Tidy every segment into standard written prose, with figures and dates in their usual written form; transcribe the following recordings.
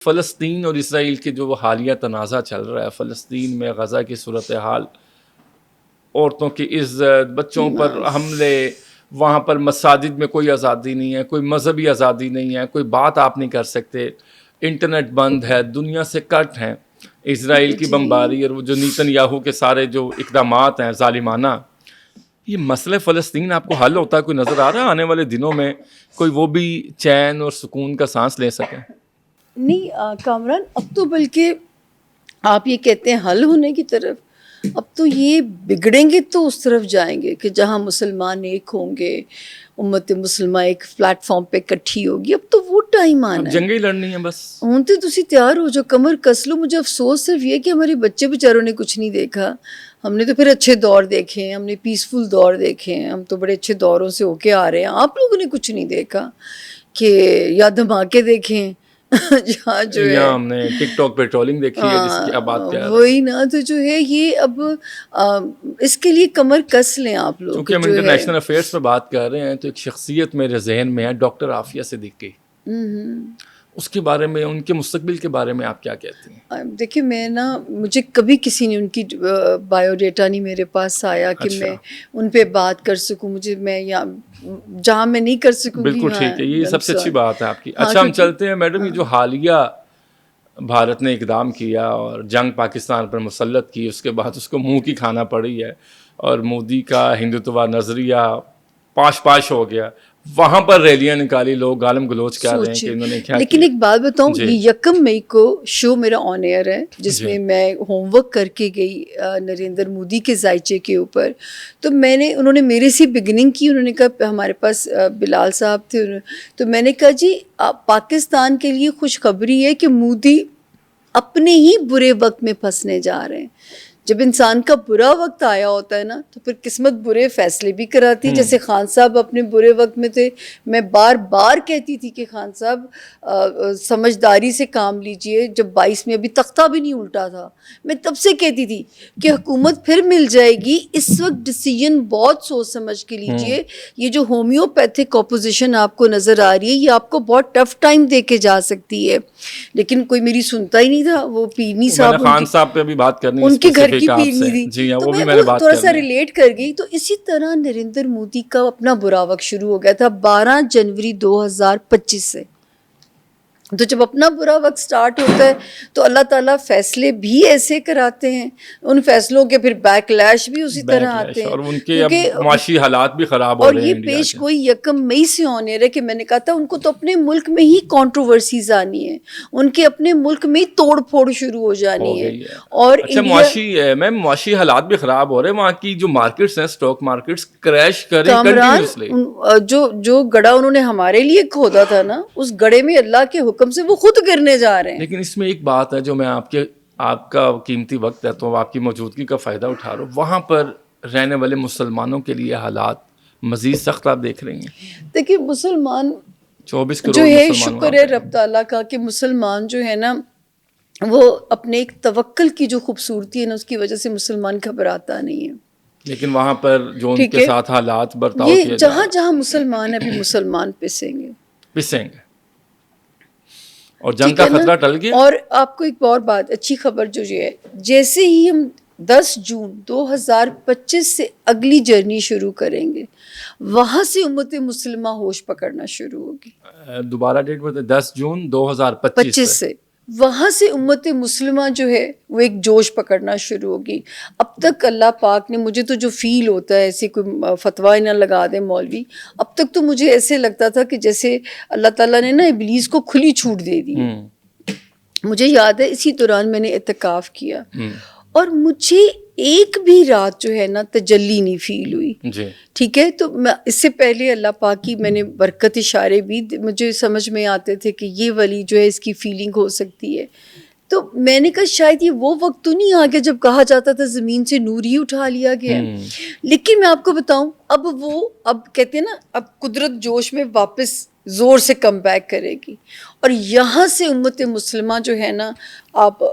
فلسطین اور اسرائیل کے جو حالیہ تنازع چل رہا ہے، فلسطین میں غزہ کی صورتحال، عورتوں کی عزت، بچوں پر حملے، وہاں پر مساجد میں کوئی آزادی نہیں ہے، کوئی مذہبی آزادی نہیں ہے، کوئی بات آپ نہیں کر سکتے، انٹرنیٹ بند ہے، دنیا سے کٹ ہیں، اسرائیل کی بمباری اور وہ جو نیتن یاہو کے سارے جو اقدامات ہیں ظالمانہ، یہ مسئلہ فلسطین آپ کو حل ہوتا ہے کوئی نظر آ رہا ہے آنے والے دنوں میں؟ کوئی وہ بھی چین اور سکون کا سانس لے سکے؟ نہیں کامران، اب تو بلکہ آپ یہ کہتے ہیں حل ہونے کی طرف، اب تو یہ بگڑیں گے تو اس طرف جائیں گے کہ جہاں مسلمان ایک ہوں گے، امت مسلمہ ایک پلیٹ فارم پہ اکٹھی ہوگی. اب تو وہ ٹائم آنا ہے، جنگیں لڑنی ہیں بس. ہوں تو تسی تیار ہو جو کمر کس لو. مجھے افسوس صرف یہ کہ ہمارے بچے بیچاروں نے کچھ نہیں دیکھا. ہم نے تو پھر اچھے دور دیکھے ہیں، ہم نے پیسفل دور دیکھے ہیں، ہم تو بڑے اچھے دوروں سے ہو کے آ رہے ہیں. آپ لوگوں نے کچھ نہیں دیکھا کہ یا دھماکے دیکھیں جہاں جو ہے ہم نے ٹک ٹاک پہ ٹرولنگ دیکھی ہے جس کی اب بات کر رہے ہیں. وہی نا، تو جو ہے یہ اب اس کے لیے کمر کس لیں آپ لوگ. چونکہ ہم انٹرنیشنل افیئرس پہ بات کر رہے ہیں تو ایک شخصیت میرے ذہن میں ہے، ڈاکٹر عافیہ صدیقی. اس کے بارے میں، ان کے مستقبل کے بارے میں آپ کیا کہتے ہیں؟ دیکھیے میں مجھے کبھی کسی نے ان کی بایو ڈیٹا نہیں میرے پاس آیا کہ میں ان پہ بات کر سکوں. میں جہاں میں نہیں کر سکوں گی. بالکل ٹھیک ہے، یہ سب سے اچھی بات ہے آپ کی. اچھا ہم چلتے ہیں میڈم، یہ جو حالیہ بھارت نے اقدام کیا اور جنگ پاکستان پر مسلط کی، اس کے بعد اس کو منہ کی کھانا پڑی ہے اور مودی کا ہندوتوا نظریہ پاش ہو گیا. وہاں پر ریلیاں نکالی، لوگ گالم گلوچ کر رہے ہیں کہ انہوں نے کیا. لیکن ایک بات بتاؤں، یہ 1 مئی کو شو میرا آن ایئر ہے جس میں میں ہوم ورک کر کے گئی نریندر مودی کے ذائچے کے اوپر. تو انہوں نے میرے سے بگننگ کی. انہوں نے کہا، ہمارے پاس بلال صاحب تھے، تو میں نے کہا جی پاکستان کے لیے خوشخبری ہے کہ مودی اپنے ہی برے وقت میں پھنسنے جا رہے ہیں. جب انسان کا برا وقت آیا ہوتا ہے نا تو پھر قسمت برے فیصلے بھی کراتی. جیسے خان صاحب اپنے برے وقت میں تھے، میں بار بار کہتی تھی کہ خان صاحب سمجھداری سے کام لیجئے. جب 22 میں ابھی تختہ بھی نہیں الٹا تھا، میں تب سے کہتی تھی کہ حکومت پھر مل جائے گی. اس وقت ڈیسیجن بہت سوچ سمجھ کے لیجئے. یہ جو ہومیوپیتھک اپوزیشن آپ کو نظر آ رہی ہے، یہ آپ کو بہت ٹف ٹائم دے کے جا سکتی ہے. لیکن کوئی میری سنتا ہی نہیں تھا. وہ پیرنی صاحب، خان صاحب پہ بھی بات کرنی، ان کے گھر کی پیرنی تھی. جی ہاں، تو وہ بھی میں میں نے بات تھوڑا سا ریلیٹ کر گئی. تو اسی طرح نریندر مودی کا اپنا برا وقت شروع ہو گیا تھا 12 جنوری 2025 سے. تو جب اپنا برا وقت سٹارٹ ہوتا ہے تو اللہ تعالیٰ فیصلے بھی ایسے کراتے ہیں، ان فیصلوں کے پھر بیک لیش بھی اسی طرح آتے ہیں. اور ان کے اب معاشی حالات بھی خراب ہو رہے ہیں. اور یہ پیش گوئی 1 مئی سے آنے رہے کہ میں نے کہا تھا ان کو تو اپنے ملک میں ہی کنٹروورسیز آنی ہے، ان کے اپنے ملک میں ہی توڑ پھوڑ شروع ہو جانی ہے. اور اچھا معاشی حالات بھی خراب ہو رہے ہیں. وہاں کی جو مارکیٹس ہیں، اسٹاک مارکیٹس کریش کریں کنٹینیوسلی. جو گڑھا انہوں نے ہمارے لیے کھودا تھا نا، اس گڑھے میں اللہ کے حکم سے وہ خود گرنے جا رہے ہیں. لیکن اس میں ایک بات ہے جو میں آپ کا قیمتی وقت ہے تو آپ کی موجودگی کا فائدہ اٹھا رہا ہوں. وہاں پر رہنے والے مسلمانوں کے لیے حالات مزید سخت آپ دیکھ رہی ہیں؟ دیکھیے مسلمان 24 کروڑ جو ہے، شکر ہے رب تعالیٰ کا کہ مسلمان جو ہے نا وہ اپنے ایک توکل کی جو خوبصورتی ہے نا، اس کی وجہ سے مسلمان گھبراتا نہیں ہے. لیکن وہاں پر جو ان کے ساتھ حالات برتاؤ کیے جا رہے ہیں، جہاں جہاں مسلمان ہیں ابھی مسلمان پسیں گے اور جنگ کا خطرہ ٹل گیا. اور آپ کو ایک اور بات، اچھی خبر جو یہ ہے، جیسے ہی ہم 10 جون 2025 سے اگلی جرنی شروع کریں گے، وہاں سے امت مسلمہ ہوش پکڑنا شروع ہوگی. دوبارہ ڈیٹ بتائیں. 10 جون 2025 سے وہاں سے امت مسلمہ جو ہے وہ ایک جوش پکڑنا شروع ہوگی. اب تک اللہ پاک نے، مجھے تو جو فیل ہوتا ہے، ایسے کوئی فتویٰ نہ لگا دیں مولوی، اب تک تو مجھے ایسے لگتا تھا کہ جیسے اللہ تعالیٰ نے نا ابلیس کو کھلی چھوٹ دے دی. مجھے یاد ہے اسی دوران میں نے اعتکاف کیا اور مجھے ایک بھی رات جو ہے نا تجلی نہیں فیل ہوئی. ٹھیک ہے، تو اس سے پہلے اللہ پاک کی میں نے برکت اشارے بھی مجھے سمجھ میں آتے تھے کہ یہ ولی جو ہے اس کی فیلنگ ہو سکتی ہے. تو میں نے کہا شاید یہ وہ وقت تو نہیں آ گیا جب کہا جاتا تھا زمین سے نور ہی اٹھا لیا گیا. لیکن میں آپ کو بتاؤں، اب کہتے ہیں نا، اب قدرت جوش میں واپس زور سے کم بیک کرے گی. اور یہاں سے امت مسلمہ جو ہے نا، آپ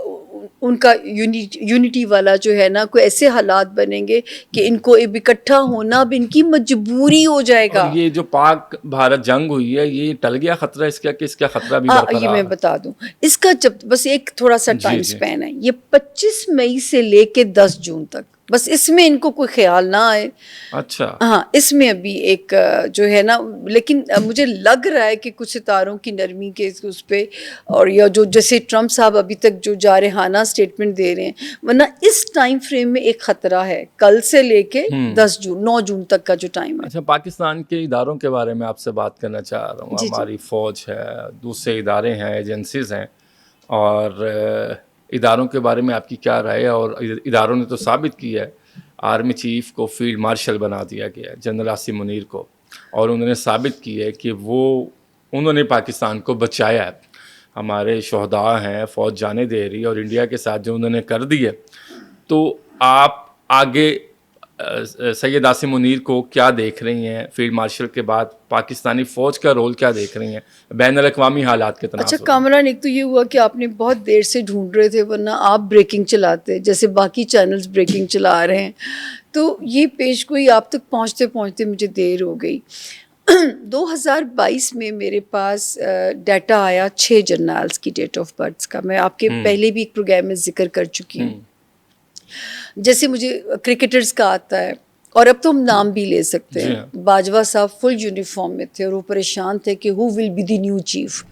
ان کا یونٹی والا جو ہے نا کوئی ایسے حالات بنیں گے کہ ان کو اکٹھا ہونا اب ان کی مجبوری ہو جائے گا. اور یہ جو پاک بھارت جنگ ہوئی ہے یہ ٹل گیا خطرہ اس کا کہ اس کا خطرہ بھی برقرار؟ یہ میں بتا دوں اس کا جب بس ایک تھوڑا سا ٹائم سپین ہے, یہ 25 مئی سے لے کے 10 جون تک, بس اس میں ان کو کوئی خیال نہ آئے. اچھا ہاں اس میں ابھی ایک جو ہے نا, لیکن مجھے لگ رہا ہے کہ کچھ ستاروں کی نرمی کے اس پہ, اور یا جو جیسے ٹرمپ صاحب ابھی تک جو جارحانہ سٹیٹمنٹ دے رہے ہیں, ورنہ اس ٹائم فریم میں ایک خطرہ ہے کل سے لے کے 9 جون تک کا جو ٹائم ہے. اچھا, پاکستان کے اداروں کے بارے میں آپ سے بات کرنا چاہ رہا ہوں. ہماری فوج ہے, دوسرے ادارے ہیں, ایجنسیز ہیں, اور اداروں کے بارے میں آپ کی کیا رائے ہے؟ اور اداروں نے تو ثابت کیا ہے, آرمی چیف کو فیلڈ مارشل بنا دیا گیا ہے, جنرل عاصم منیر کو, اور انہوں نے ثابت کیا ہے کہ انہوں نے پاکستان کو بچایا ہے. ہمارے شہداء ہیں, فوج جانے دے رہی ہے, اور انڈیا کے ساتھ جو انہوں نے کر دی ہے, تو آپ آگے سید عاصم منیر کو کیا دیکھ رہی ہیں فیلڈ مارشل کے بعد؟ پاکستانی فوج کا رول کیا دیکھ رہی ہیں بین الاقوامی حالات کے تناظر؟ اچھا کامران, ایک تو یہ ہوا کہ آپ نے بہت دیر سے ڈھونڈ رہے تھے, ورنہ آپ بریکنگ چلاتے جیسے باقی چینلز بریکنگ چلا رہے ہیں, تو یہ پیش گوئی آپ تک پہنچتے پہنچتے مجھے دیر ہو گئی. 2022 میں میرے پاس ڈیٹا آیا 6 جرنیلز کی ڈیٹ آف برتھ کا. میں آپ کے پہلے بھی ایک پروگرام میں ذکر کر چکی ہوں. جیسے مجھے کرکٹرز کا آتا ہے, اور اب تو ہم نام بھی لے سکتے ہیں. باجوہ صاحب فل یونیفارم میں تھے اور وہ پریشان تھے کہ who will be the new chief.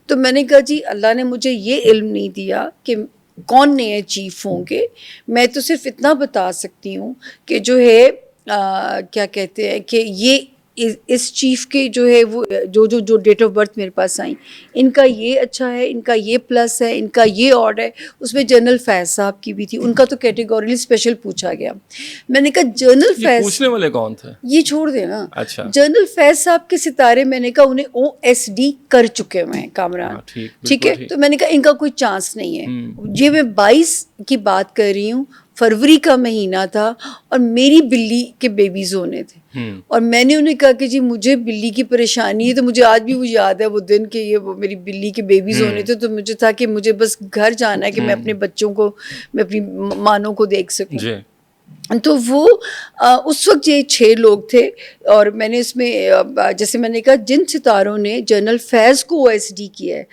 تو میں نے کہا جی اللہ نے مجھے یہ علم نہیں دیا کہ کون نئے چیف ہوں گے, میں تو صرف اتنا بتا سکتی ہوں کہ جو ہے کیا کہتے ہیں کہ یہ اس چیف کے جو ہے وہ جو ڈیٹ آف برتھ میرے پاس آئیں, ان کا یہ اچھا ہے, ان کا یہ پلس ہے, ان کا یہ آڈ ہے. اس میں جنرل فیض صاحب کی بھی تھی, ان کا تو کیٹیگوریلی اسپیشل پوچھا گیا. میں نے کہا جنرل فیض, پوچھنے والے کون تھے یہ چھوڑ دیں نا. اچھا, جنرل فیض صاحب کے ستارے میں نے کہا انہیں OSD کر چکے ہوئے ہیں کامران, ٹھیک ہے. تو میں نے کہا ان کا کوئی چانس نہیں ہے. یہ میں 22 کی بات کر رہی ہوں, فروری کا مہینہ تھا, اور میری بلی کے بیبیز ہونے تھے, اور میں نے انہیں کہا کہ جی مجھے بلی کی پریشانی ہے. تو مجھے آج بھی وہ یاد ہے وہ دن کہ یہ وہ میری بلی کے بیبیز ہونے تھے, تو مجھے تھا کہ مجھے بس گھر جانا ہے کہ میں اپنے بچوں کو, میں اپنی مانوں کو دیکھ سکوں. تو وہ اس وقت یہ 6 لوگ تھے, اور میں نے اس میں جیسے میں نے کہا جن ستاروں نے جنرل فیض کو OSD کیا ہے,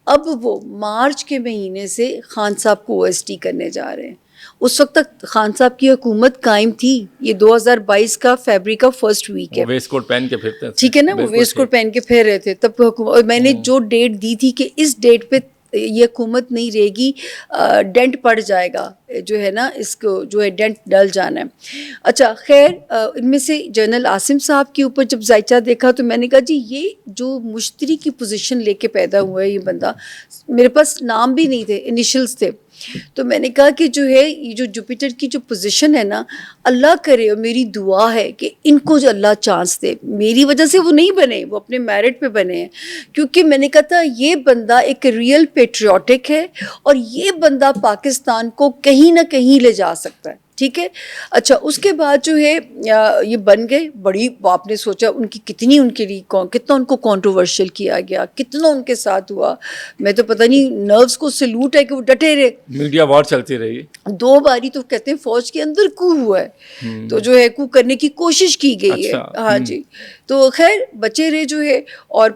اب وہ مارچ کے مہینے سے خان صاحب کو OSD کرنے جا رہے ہیں. اس وقت تک خان صاحب کی حکومت قائم تھی. یہ 2022 کا فیبری کا فرسٹ ویک ہے. ویسٹ کوٹ پہن کے پھرتے تھے, ٹھیک ہے نا, وہ ویسٹ کوٹ پہن کے پھر رہے تھے تب حکومت. اور میں نے جو ڈیٹ دی تھی کہ اس ڈیٹ پہ یہ حکومت نہیں رہے گی, ڈینٹ پڑ جائے گا, جو ہے نا اس کو جو ہے ڈینٹ ڈل جانا ہے. اچھا خیر, ان میں سے جنرل عاصم صاحب کے اوپر جب ذائچہ دیکھا تو میں نے کہا جی یہ جو مشتری کی پوزیشن لے کے پیدا ہوا ہے یہ بندہ, میرے پاس نام بھی نہیں تھے, انیشلز تھے. تو میں نے کہا کہ جو ہے یہ جو جوپیٹر کی جو پوزیشن ہے نا, اللہ کرے, اور میری دعا ہے کہ ان کو جو اللہ چانس دے. میری وجہ سے وہ نہیں بنے, وہ اپنے میرٹ پہ بنے ہیں, کیونکہ میں نے کہا تھا یہ بندہ ایک ریئل پیٹریوٹک ہے, اور یہ بندہ پاکستان کو کہیں نہ کہیں لے جا سکتا ہے. ٹھیک ہے. اچھا اس کے بعد جو ہے یہ بن گئے بڑی, آپ نے سوچا ان کی کتنی, ان کے لیے کتنا ان کو کنٹروورشل کیا گیا, کتنا ان کے ساتھ ہوا. میں تو پتہ نہیں, نروز کو سلوٹ ہے کہ وہ ڈٹے رہے. میڈیا وار چلتی رہی 2 باری, تو کہتے ہیں فوج کے اندر کو ہوا ہے, تو جو ہے کو کرنے کی کوشش کی گئی ہے. ہاں جی, تو خیر بچے رہے جو ہے. اور